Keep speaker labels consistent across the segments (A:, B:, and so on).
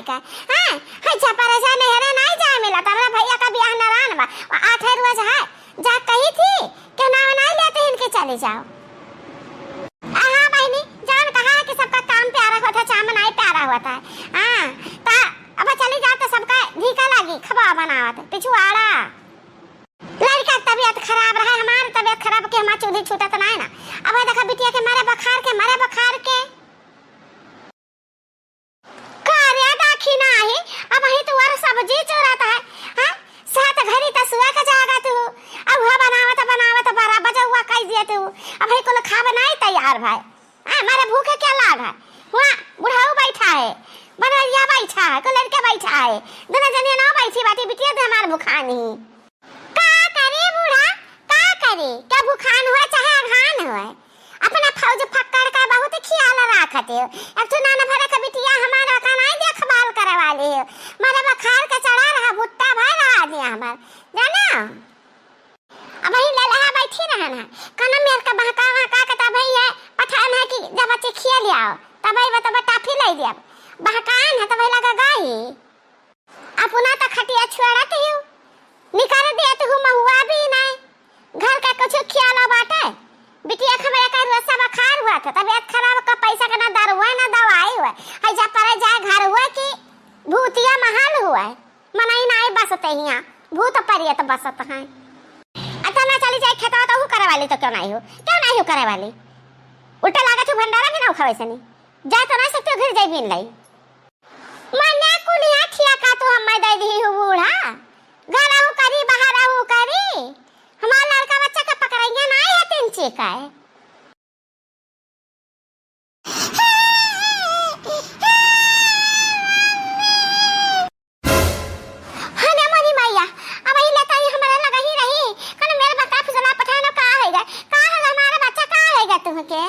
A: कमाए का। हां अच्छा परेशान है रे नहीं जाए मिला तमरा भैया का ब्याह नारायण बा 8 रोज है जा कही थी क्यों ना नहीं लेते इनके चले जाओ। हां बहनी जान कहा है कि सबका काम प्यारा होता है चामन आई प्यारा होता है। हां ता अब चली जाओ तो सबका धीका लागी खबा बनावत पिछुआड़ा लड़का तबीयत खराब रहा हमार तबीयत खराब के हमार चूल्ही छूटत नहीं ना। अब देखा बिटिया के मारे बखार के कार्य दाखी नाही अब ही तू और सब्जी चुराता है। हां सात घड़ी तसुआ का जागा तू अब हुआ बनावत बड़ा बजा हुआ कह दिए तू अब ही को खावे नहीं तैयार भाई। हां मारे भूखे क्या लाग है हुआ बुढ़ाऊ बैठा है बनैया बैठा है को लड़का बैठा है दोनों जने ना बैठी बाटी बिटिया दे हमार भूखानी क्या भूखान हुआ चाहे अघान हुआ अपना फौज फक्कड़ का बहुत ख्याल रखते हो। अब तू नाना भरा का बिटिया हमारा का नहीं देखभाल करे वाली हो मारे बखार का चढ़ा रहा भुट्टा भाई रहा दिया हमार जाना अब ही ले लहा बैठी रहना कना मेर का बहका का तब है पठान है कि जब बच्चे खिया लिया तब ही बता टाफी ले दिया बहकान है तब लगा गाई अपना तो खटिया छोड़त हो निकाल दिया तो महुआ भी नहीं घर का कुछ ख्याल बाटे बिटिया खबरे का रोसा बखार हुआ था तबीयत खराब का पैसा का ना दरवा ना दवाई हुआ है जा पर जा घर हुआ कि भूतिया महल हुआ है मनाई ना बसते हिया भूत परियत बसत है अच्छा ना चली जाए खेतवा तो करे वाली तो क्यों नहीं हो करे वाली उल्टा लागत भंडारा भी ना खावे से नहीं जा तो ना सकते घर जाई बिन लाई मन्या कुलिया ठिया का तो हम दे दी हूं बूढ़ा घर आऊ करी बाहर आऊ करी हमारा लड़का बच्चा का पकड़ेंगे ना है 3 चेका है। हने मोनी मैया अब ही लेता ही हमारा लगा ही रही कने मेरे बता फिसला पठाना का आएगा का हमारा बच्चा का आएगा तुमके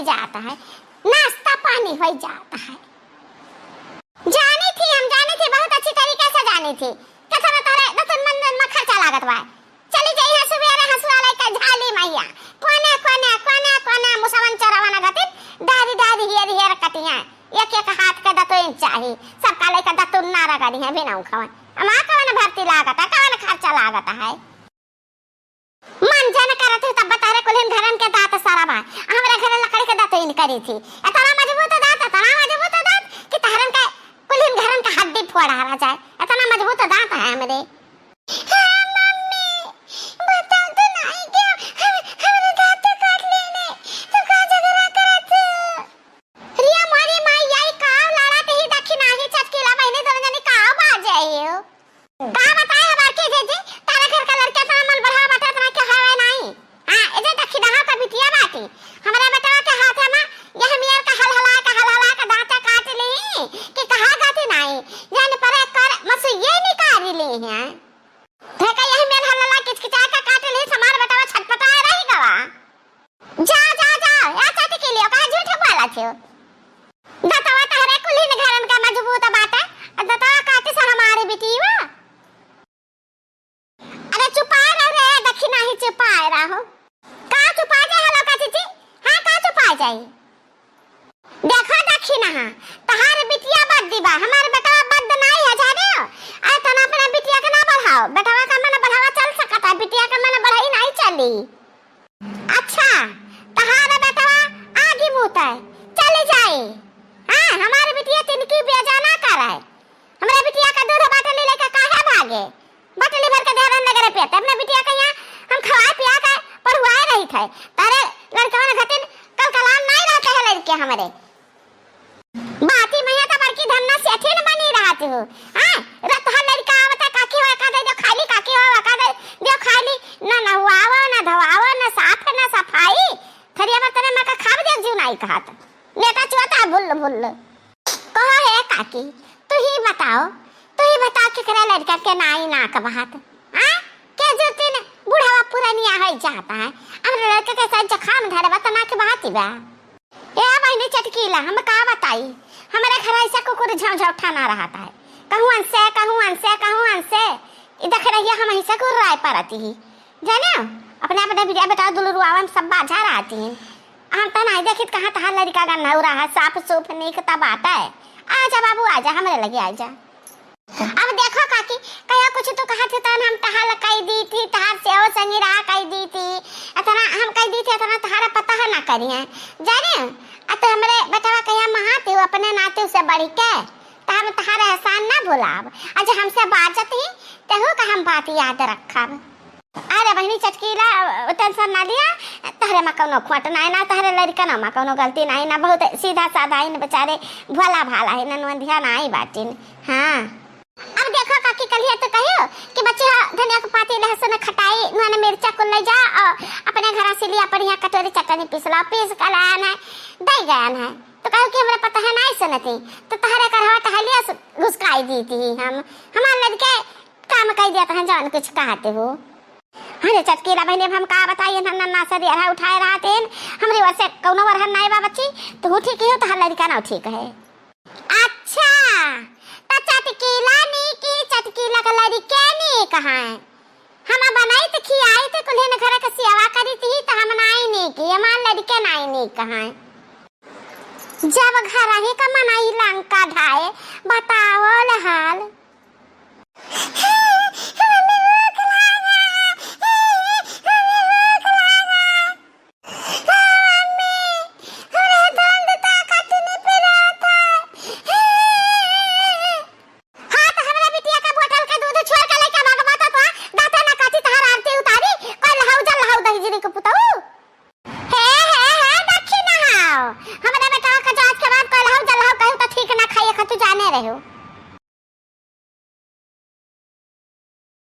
A: जाता है नाश्ता पानी हो जाता है। जानी थी बहुत अच्छी तरीके से जानी थी कथा में तोरे दतन मंदन में खर्चा लागत बा चली जाई हसुवेरे हसुआले का झाली मैया कोने मुसवन चरावना गति दादी हियर कटिया एक हाथ का दतोइन चाहिए सब काले का दतुन ना रगड़ी है बिना खावे अमा कवन भर्ती लागत है कवन खर्चा लागत है मन जन करत तब बतारे कुलिन घरन के दात सारा बा हमरा घर लकड़ी के दात इन करी थी इतना मजबूत दात कि तहरन का कुलिन घरन का हड्डी फोड़ा रहा जाए इतना मजबूत दात है हमरे। मम्मी बता तो नहीं क्या हमरे दात काट लेने तो का झगड़ा करत रिया मारी माई आई काव लड़ाते ही दखी नाही चटकीला बहने दोनों जने काव बाजाइयो का बताए हमार के जे तारा घर का लड़का तो अमल बढ़ा बता तना के हवे नहीं। हां एजे दखी दहा का बिटिया बाटी हमरा बेटा के हाथ में यह मियर का हलहला का दांत काट ली कि कहां गाती नहीं जान पर कर मस ये निकाल ली है हो। दतवा तहरे कुलीन घरन का मजबूत बात है, दतवा काटे से हमारी बिटिया। अरे चुपाए रहो रे, दक्षिणा ही चुपाए रहो। का चुपा जाए हलो का चीची? हां का चुपा जाए? देखो दक्षिणा हां तहार बिटिया बद दीबा, हमार बेटा बद नहीं है जाने। आ तना अपना बिटिया का ना बढ़ाओ, बेटावा का मन बढ़ावा चल सकता है, बिटिया का मन बढ़ाई नहीं चली। अच्छा तहार बेटावा आगे मुता है चले जाए। हां हमारे बिटिया तिनकी बेजा ना करे, हमारे बिटिया का दूध बाटली लेके काहे भागे? बाटली भर के देहरन लगे पेट अपना बिटिया का यहाँ हम खवा पिया के पढ़वाए रही थे। तारे लड़कवा ने घटिन कल कलाम नहीं रहते है लड़के हमारे। बाती मैया तो बड़की धन्ना सेठी न बनी रहती हो। हां रत हर लड़का आवता काकी हो का दे जो खाली काकी हो का दे जो खाली ना नहवाओ ना धवाओ ना साफ ना सफाई थरिया बतने में का खाब दे जीव नहीं कहत नेता चोता बुल बुल कहो है काकी तू ही बताओ कि करा लड़का के नाई ना का बात। हां क्या जोते ने बूढ़ावा पुरानिया है जाता है अब लड़के के साथ जखाम धरे बतना के बात ही बा। ए बहनी चटकीला हम का बताई, हमारे घर ऐसा कुकुर झाव झाव ठाना रहता है, कहूं अनसे देख रही हम ऐसा को राय परती ही जाने अपने अपने बिटिया बेटा दुलरुआवन सब बाजा रहती हैं। हम तो नहीं देखित कहां तहां लड़का का नौरा है साफ सूफ निक तब आता है। आजा बाबू आजा हमारे लगे आजा। अब देखो काकी कया कुछ तो कहा थे तन हम तहां लकाई दी थी तहार से ओ संगी रहा कई दी थी अतना हम कई दी थी अतना तहारा पता है ना करी है जाने अत हमरे बेटवा कया महाते अपने नाते से बड़ी के तहार तहारा एहसान ना भुलाब। आज हमसे बाजत ही तेहू का हम बात याद रखब। अरे बहनी चटकीला टेंशन ना लिया, तहरे में कोनो खोट नहीं ना तहरे लड़का ना कोनो गलती नहीं ना, बहुत सीधा साधा ही बेचारे भला भाला है ना ध्यान आई बाटिन। हाँ अब देखो काकी कलिया तो कहियो कि बच्चे धनिया को पाती लहसुन खटाई नुआने मिर्चा को ले जा और अपने घर से लिया बढ़िया कटोरी चटनी पिसला पीस कर आना है दई गयान है तो कहो कि हमरा पता है नहीं सुनती तो तहरे करवा टहलिया घुसकाई दी थी हम हमारे लड़के काम कर दिया था जान कुछ कहते हो। अरे चटकीला बहने हम का बताइए नन्ना सरी अरहा उठाए रहते हमरे वैसे कोनो वरहन नहीं बा बच्ची तो ठीक ही हो तो हल्ला लड़का ना ठीक है। अच्छा तो चटकीला नी की चटकीला का लड़के नी कहां है हम बनाई तो खियाई तो कुल्हे ने घर का सेवा करी थी तो हम नाई नी की हमार लड़के नाई नी कहां है। जब घर ही का मनाई लंका ढाए बताओ हाल रहे हो।